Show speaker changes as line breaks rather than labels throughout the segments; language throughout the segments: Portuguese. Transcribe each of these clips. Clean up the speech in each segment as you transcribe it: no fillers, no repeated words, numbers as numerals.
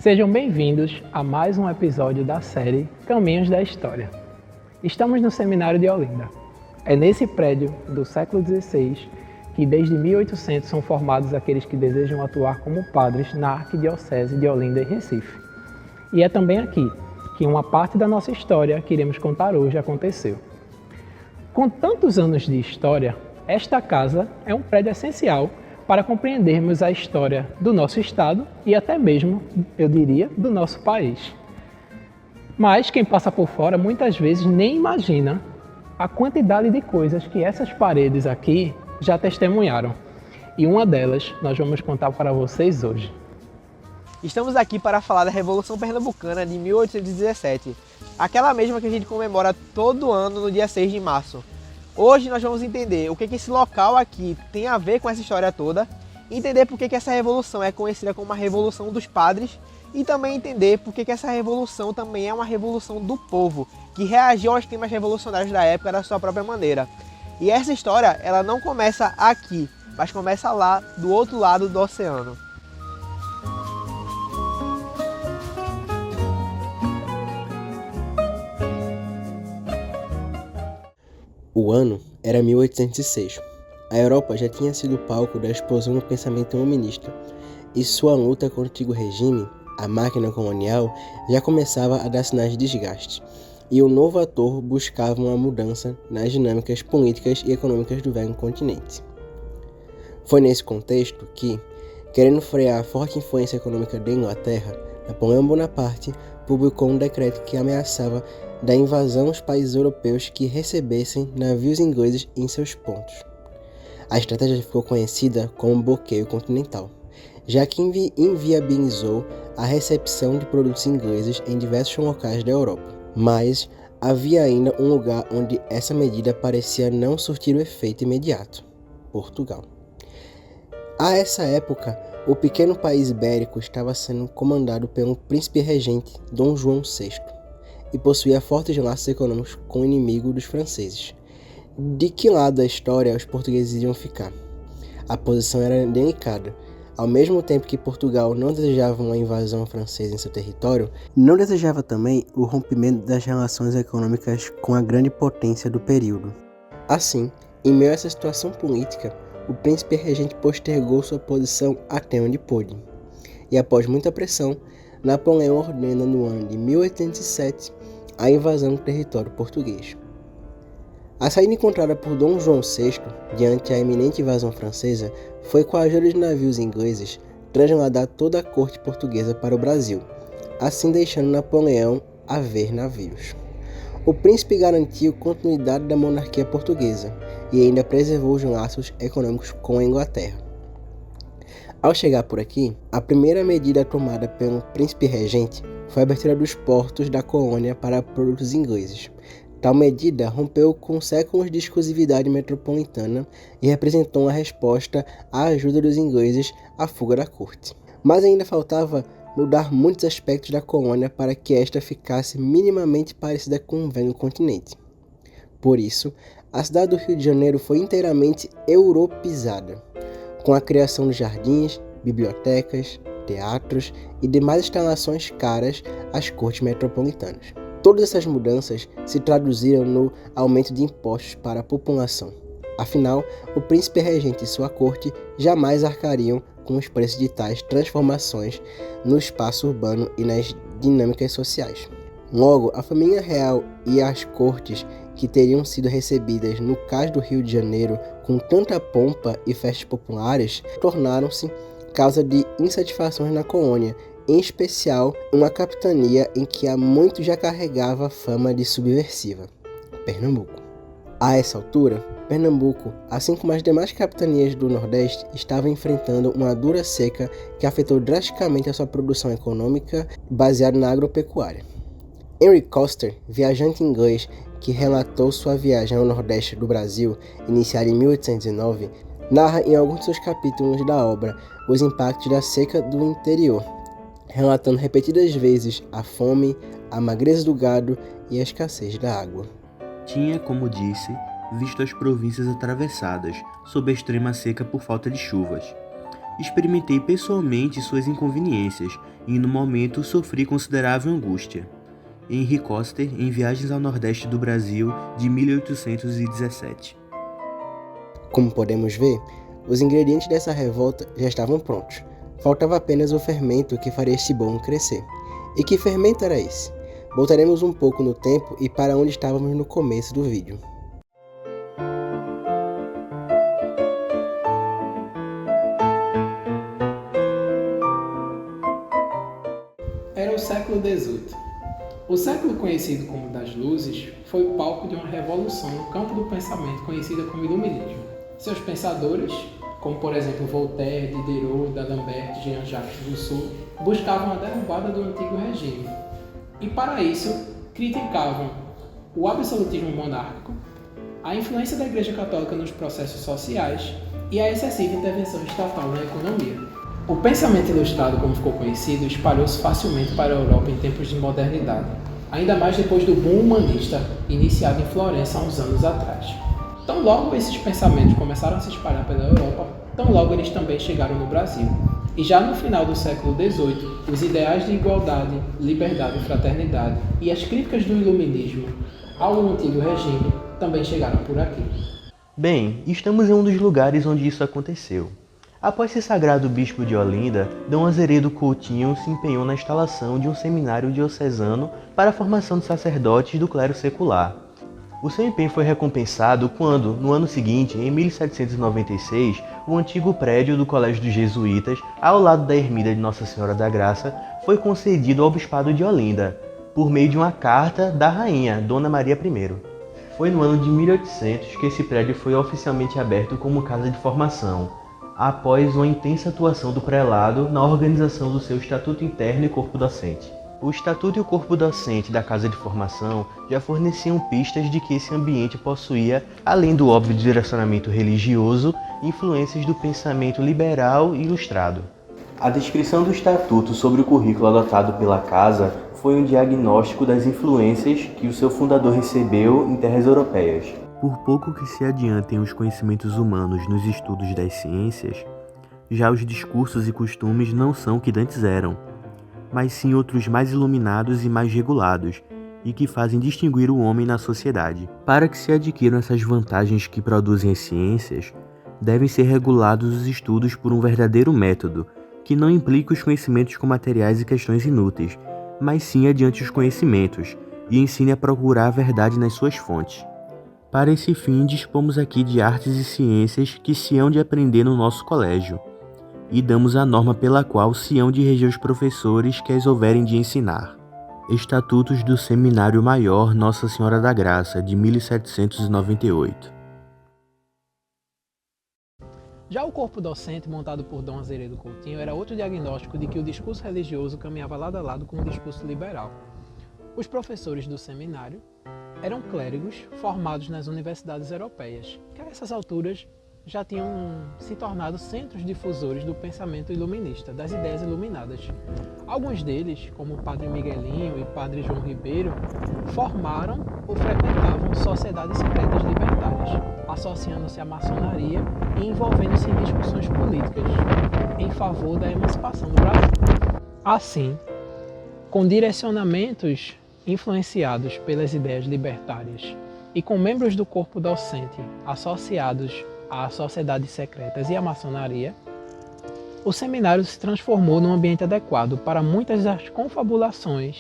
Sejam bem-vindos a mais um episódio da série Caminhos da História. Estamos no Seminário de Olinda. É nesse prédio do século XVI que desde 1800 são formados aqueles que desejam atuar como padres na Arquidiocese de Olinda e Recife. E é também aqui que uma parte da nossa história que iremos contar hoje aconteceu. Com tantos anos de história, esta casa é um prédio essencial para compreendermos a história do nosso estado e até mesmo, eu diria, do nosso país. Mas quem passa por fora muitas vezes nem imagina a quantidade de coisas que essas paredes aqui já testemunharam. E uma delas nós vamos contar para vocês hoje.
Estamos aqui para falar da Revolução Pernambucana de 1817, aquela mesma que a gente comemora todo ano no dia 6 de março. Hoje nós vamos entender o que esse local aqui tem a ver com essa história toda, entender por que essa revolução é conhecida como a Revolução dos Padres e também entender por que essa revolução também é uma revolução do povo, que reagiu aos temas revolucionários da época da sua própria maneira. E essa história, ela não começa aqui, mas começa lá, do outro lado do oceano.
O ano era 1806. A Europa já tinha sido palco da explosão do pensamento humanista, e sua luta contra o antigo regime, a máquina colonial, já começava a dar sinais de desgaste, e o novo ator buscava uma mudança nas dinâmicas políticas e econômicas do velho continente. Foi nesse contexto que, querendo frear a forte influência econômica da Inglaterra, Napoleão Bonaparte publicou um decreto que ameaçava da invasão aos países europeus que recebessem navios ingleses em seus pontos. A estratégia ficou conhecida como bloqueio continental, já que inviabilizou a recepção de produtos ingleses em diversos locais da Europa. Mas havia ainda um lugar onde essa medida parecia não surtir o efeito imediato: Portugal. A essa época, o pequeno país ibérico estava sendo comandado pelo príncipe regente Dom João VI e possuía fortes laços econômicos com o inimigo dos franceses. De que lado da história os portugueses iam ficar? A posição era delicada. Ao mesmo tempo que Portugal não desejava uma invasão francesa em seu território, não desejava também o rompimento das relações econômicas com a grande potência do período. Assim, em meio a essa situação política, o príncipe regente postergou sua posição até onde pôde. E após muita pressão, Napoleão ordena no ano de 1807 a invasão do território português. A saída encontrada por Dom João VI diante a iminente invasão francesa foi com a ajuda de navios ingleses trasladar toda a corte portuguesa para o Brasil, assim deixando Napoleão a ver navios. O príncipe garantiu continuidade da monarquia portuguesa e ainda preservou os laços econômicos com a Inglaterra. Ao chegar por aqui, a primeira medida tomada pelo príncipe regente foi a abertura dos portos da colônia para produtos ingleses. Tal medida rompeu com séculos de exclusividade metropolitana e representou uma resposta à ajuda dos ingleses à fuga da corte. Mas ainda faltava mudar muitos aspectos da colônia para que esta ficasse minimamente parecida com o velho continente. Por isso, a cidade do Rio de Janeiro foi inteiramente europeizada, com a criação de jardins, bibliotecas, teatros e demais instalações caras às cortes metropolitanas. Todas essas mudanças se traduziram no aumento de impostos para a população. Afinal, o príncipe regente e sua corte jamais arcariam com os preços de tais transformações no espaço urbano e nas dinâmicas sociais. Logo, a família real e as cortes, que teriam sido recebidas no cais do Rio de Janeiro com tanta pompa e festas populares, tornaram-se causa de insatisfações na colônia, em especial uma capitania em que há muito já carregava a fama de subversiva: Pernambuco. A essa altura, Pernambuco, assim como as demais capitanias do Nordeste, estava enfrentando uma dura seca que afetou drasticamente a sua produção econômica baseada na agropecuária. Henry Coster, viajante inglês que relatou sua viagem ao Nordeste do Brasil, iniciada em 1809, narra em alguns de seus capítulos da obra os impactos da seca do interior, relatando repetidas vezes a fome, a magreza do gado e a escassez da água.
Tinha, como disse, visto as províncias atravessadas sob a extrema seca por falta de chuvas. Experimentei pessoalmente suas inconveniências e no momento sofri considerável angústia. Henry Coster, em Viagens ao Nordeste do Brasil, de 1817.
Como podemos ver, os ingredientes dessa revolta já estavam prontos. Faltava apenas o fermento que faria este bolo crescer. E que fermento era esse? Voltaremos um pouco no tempo e para onde estávamos no começo do vídeo.
Era o século XVIII. O século conhecido como das Luzes foi o palco de uma revolução no campo do pensamento conhecida como Iluminismo. Seus pensadores, como por exemplo Voltaire, Diderot, D'Alembert, Jean-Jacques Rousseau, buscavam a derrubada do antigo regime e, para isso, criticavam o absolutismo monárquico, a influência da Igreja Católica nos processos sociais e a excessiva intervenção estatal na economia. O pensamento ilustrado, como ficou conhecido, espalhou-se facilmente para a Europa em tempos de modernidade, ainda mais depois do boom humanista iniciado em Florença há uns anos atrás. Tão logo esses pensamentos começaram a se espalhar pela Europa, tão logo eles também chegaram no Brasil. E já no final do século XVIII, os ideais de igualdade, liberdade e fraternidade e as críticas do iluminismo ao antigo regime também chegaram por aqui.
Bem, estamos em um dos lugares onde isso aconteceu. Após ser sagrado bispo de Olinda, Dom Azeredo Coutinho se empenhou na instalação de um seminário diocesano para a formação de sacerdotes do clero secular. O seu empenho foi recompensado quando, no ano seguinte, em 1796, o antigo prédio do Colégio dos Jesuítas, ao lado da ermida de Nossa Senhora da Graça, foi concedido ao bispado de Olinda, por meio de uma carta da rainha, Dona Maria I. Foi no ano de 1800 que esse prédio foi oficialmente aberto como casa de formação, após uma intensa atuação do prelado na organização do seu estatuto interno e corpo docente. O estatuto e o corpo docente da Casa de Formação já forneciam pistas de que esse ambiente possuía, além do óbvio direcionamento religioso, influências do pensamento liberal e ilustrado. A descrição do estatuto sobre o currículo adotado pela Casa foi um diagnóstico das influências que o seu fundador recebeu em terras europeias. Por pouco que se adiantem os conhecimentos humanos nos estudos das ciências, já os discursos e costumes não são o que dantes eram, mas sim outros mais iluminados e mais regulados, e que fazem distinguir o homem na sociedade. Para que se adquiram essas vantagens que produzem as ciências, devem ser regulados os estudos por um verdadeiro método, que não implique os conhecimentos com materiais e questões inúteis, mas sim adiante os conhecimentos, e ensine a procurar a verdade nas suas fontes. Para esse fim, dispomos aqui de artes e ciências que se hão de aprender no nosso colégio, e damos a norma pela qual se hão de reger os professores que as houverem de ensinar. Estatutos do Seminário Maior Nossa Senhora da Graça, de 1798.
Já o corpo docente, montado por Dom Azeredo Coutinho, era outro diagnóstico de que o discurso religioso caminhava lado a lado com o discurso liberal. Os professores do seminário eram clérigos formados nas universidades europeias, que a essas alturas já tinham se tornado centros difusores do pensamento iluminista, das ideias iluminadas. Alguns deles, como o padre Miguelinho e padre João Ribeiro, formaram ou frequentavam sociedades secretas libertárias, associando-se à maçonaria e envolvendo-se em discussões políticas em favor da emancipação do Brasil. Assim, com direcionamentos influenciados pelas ideias libertárias e com membros do corpo docente associados às sociedades secretas e à maçonaria, o seminário se transformou num ambiente adequado para muitas das confabulações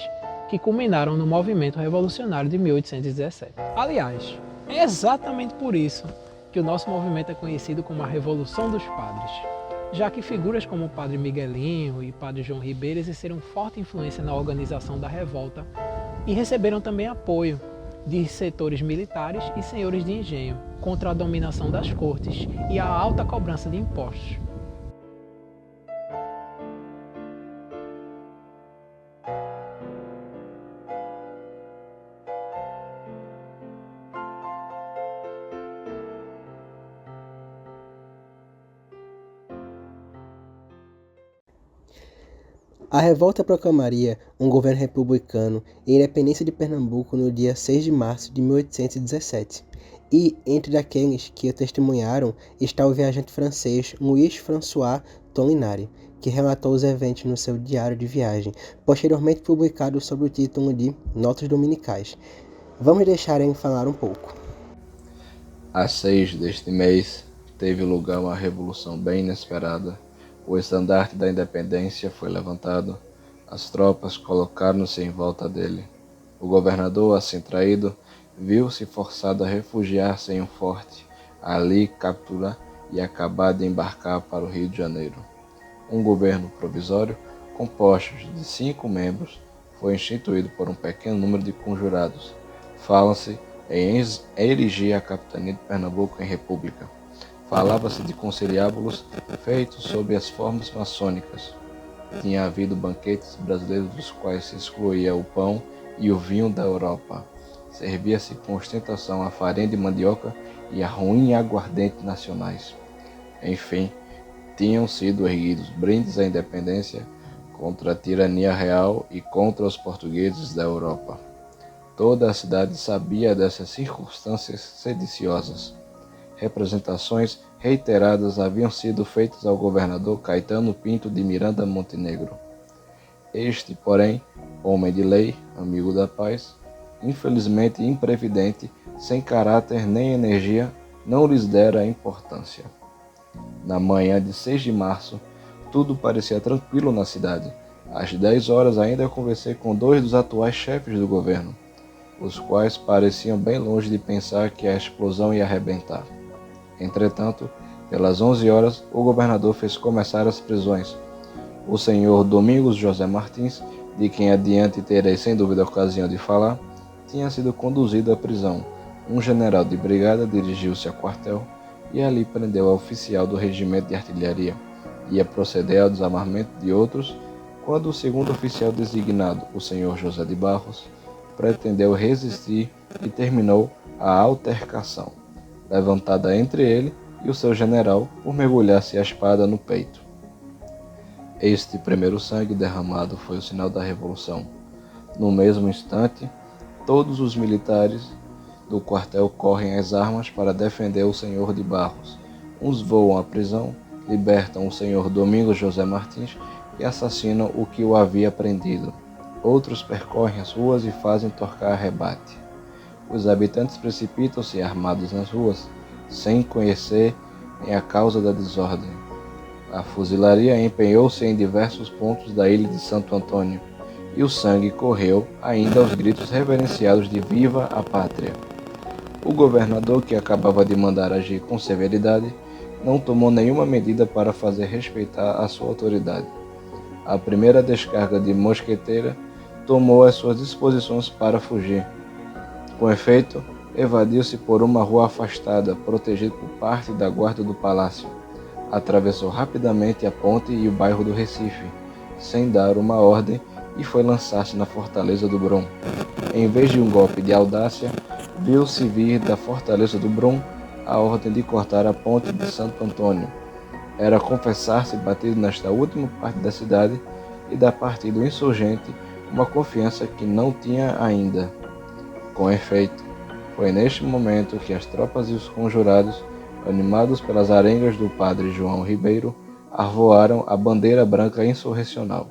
que culminaram no movimento revolucionário de 1817. Aliás, é exatamente por isso que o nosso movimento é conhecido como a Revolução dos Padres, já que figuras como o padre Miguelinho e o padre João Ribeiro exerceram forte influência na organização da revolta e receberam também apoio de setores militares e senhores de engenho contra a dominação das cortes e a alta cobrança de impostos.
A revolta proclamaria um governo republicano e a independência de Pernambuco no dia 6 de março de 1817. E, entre aqueles que o testemunharam, está o viajante francês Louis François Tollinari, que relatou os eventos no seu diário de viagem, posteriormente publicado sob o título de Notas Dominicais. Vamos deixar ele falar um pouco.
A 6 deste mês teve lugar uma revolução bem inesperada. O estandarte da independência foi levantado. As tropas colocaram-se em volta dele. O governador, assim traído, viu-se forçado a refugiar-se em um forte, ali capturar e acabar de embarcar para o Rio de Janeiro. Um governo provisório, composto de 5 membros, foi instituído por um pequeno número de conjurados. Fala-se em erigir a capitania de Pernambuco em república. Falava-se de conciliábulos feitos sob as formas maçônicas. Tinha havido banquetes brasileiros dos quais se excluía o pão e o vinho da Europa. Servia-se com ostentação a farinha de mandioca e a ruim aguardente nacionais. Enfim, tinham sido erguidos brindes à independência contra a tirania real e contra os portugueses da Europa. Toda a cidade sabia dessas circunstâncias sediciosas. Representações reiteradas haviam sido feitas ao governador Caetano Pinto de Miranda Montenegro. Este, porém, homem de lei, amigo da paz, infelizmente imprevidente, sem caráter nem energia, não lhes dera importância. Na manhã de 6 de março, tudo parecia tranquilo na cidade. Às 10 horas ainda conversei com 2 dos atuais chefes do governo, os quais pareciam bem longe de pensar que a explosão ia arrebentar. Entretanto, pelas 11 horas, o governador fez começar as prisões. O senhor Domingos José Martins, de quem adiante terei sem dúvida a ocasião de falar, tinha sido conduzido à prisão. Um general de brigada dirigiu-se ao quartel e ali prendeu a oficial do regimento de artilharia. Ia proceder ao desarmamento de outros, quando o segundo oficial designado, o senhor José de Barros, pretendeu resistir e terminou a altercação, levantada entre ele e o seu general por mergulhar-se a espada no peito. Este primeiro sangue derramado foi o sinal da revolução. No mesmo instante, todos os militares do quartel correm às armas para defender o senhor de Barros. Uns voam à prisão, libertam o senhor Domingos José Martins e assassinam o que o havia prendido. Outros percorrem as ruas e fazem torcar rebate. Os habitantes precipitam-se armados nas ruas, sem conhecer a causa da desordem. A fuzilaria empenhou-se em diversos pontos da ilha de Santo Antônio, e o sangue correu ainda aos gritos reverenciados de Viva a Pátria. O governador, que acabava de mandar agir com severidade, não tomou nenhuma medida para fazer respeitar a sua autoridade. A primeira descarga de mosqueteira tomou as suas disposições para fugir. Com efeito, evadiu-se por uma rua afastada, protegido por parte da guarda do palácio. Atravessou rapidamente a ponte e o bairro do Recife, sem dar uma ordem, e foi lançar-se na fortaleza do Brum. Em vez de um golpe de audácia, viu-se vir da fortaleza do Brum a ordem de cortar a ponte de Santo Antônio. Era confessar-se batido nesta última parte da cidade e da parte do insurgente uma confiança que não tinha ainda. Com efeito, foi neste momento que as tropas e os conjurados, animados pelas arengas do padre João Ribeiro, arvoaram a bandeira branca insurrecional.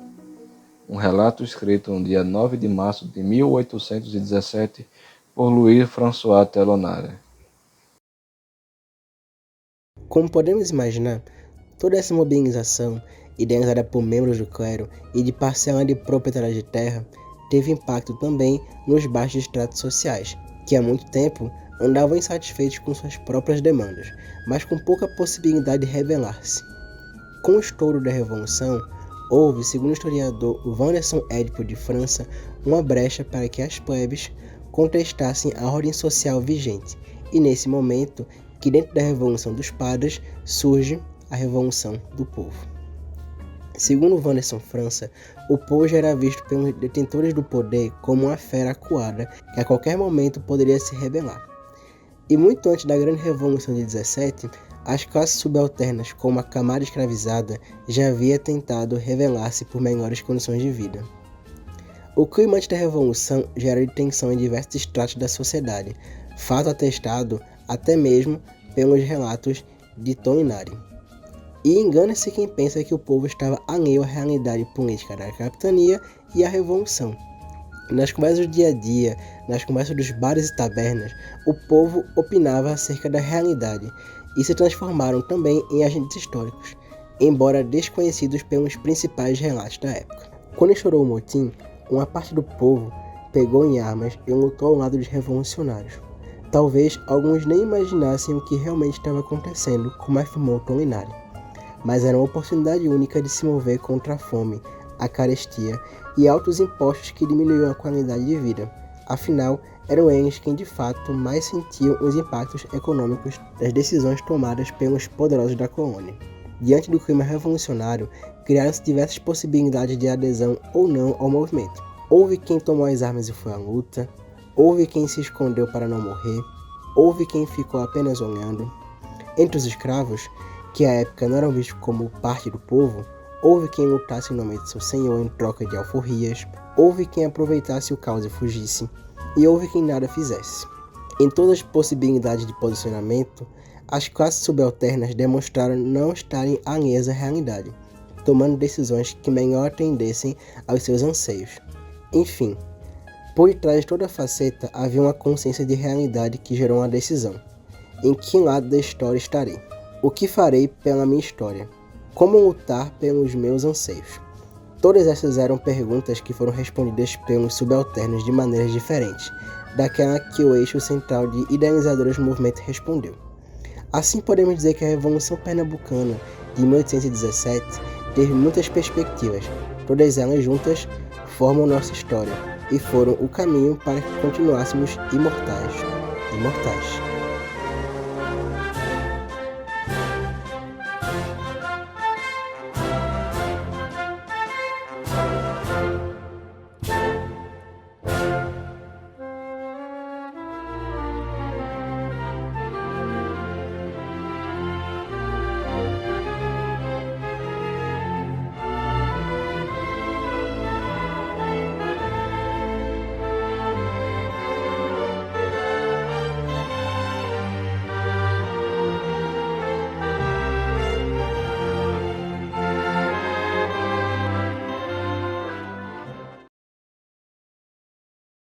Um relato escrito no dia 9 de março de 1817 por Louis François Telonare.
Como podemos imaginar, toda essa mobilização, idealizada por membros do clero e de parcela de proprietários de terra, teve impacto também nos baixos estratos sociais, que há muito tempo andavam insatisfeitos com suas próprias demandas, mas com pouca possibilidade de rebelar-se. Com o estouro da Revolução, houve, segundo o historiador Wanderson Édipo de França, uma brecha para que as plebes contestassem a ordem social vigente, e nesse momento que dentro da Revolução dos Padres surge a Revolução do Povo. Segundo Wanderson França, o povo já era visto pelos detentores do poder como uma fera acuada que a qualquer momento poderia se rebelar. E muito antes da Grande Revolução de 17, as classes subalternas, como a camada escravizada, já havia tentado rebelar-se por melhores condições de vida. O clima antes da Revolução gera tensão em diversos estratos da sociedade, fato atestado até mesmo pelos relatos de Toninari. E engana-se quem pensa que o povo estava alheio à realidade política da capitania e à revolução. Nas conversas do dia a dia, nas conversas dos bares e tabernas, o povo opinava acerca da realidade e se transformaram também em agentes históricos, embora desconhecidos pelos principais relatos da época. Quando estourou o motim, uma parte do povo pegou em armas e lutou ao lado dos revolucionários. Talvez alguns nem imaginassem o que realmente estava acontecendo, como afirmou Tolinari, mas era uma oportunidade única de se mover contra a fome, a carestia e altos impostos que diminuíam a qualidade de vida. Afinal, eram eles quem de fato mais sentiam os impactos econômicos das decisões tomadas pelos poderosos da colônia. Diante do clima revolucionário, criaram-se diversas possibilidades de adesão ou não ao movimento. Houve quem tomou as armas e foi à luta, houve quem se escondeu para não morrer, houve quem ficou apenas olhando. Entre os escravos, que à época não eram vistos como parte do povo, houve quem lutasse em nome de seu senhor em troca de alforrias, houve quem aproveitasse o caos e fugisse, e houve quem nada fizesse. Em todas as possibilidades de posicionamento, as classes subalternas demonstraram não estarem alheias à realidade, tomando decisões que melhor atendessem aos seus anseios. Enfim, por detrás de toda a faceta havia uma consciência de realidade que gerou uma decisão. Em que lado da história estarei? O que farei pela minha história? Como lutar pelos meus anseios? Todas essas eram perguntas que foram respondidas pelos subalternos de maneiras diferentes daquela que o eixo central de idealizadores do movimento respondeu. Assim podemos dizer que a Revolução Pernambucana de 1817 teve muitas perspectivas, todas elas juntas formam nossa história e foram o caminho para que continuássemos imortais.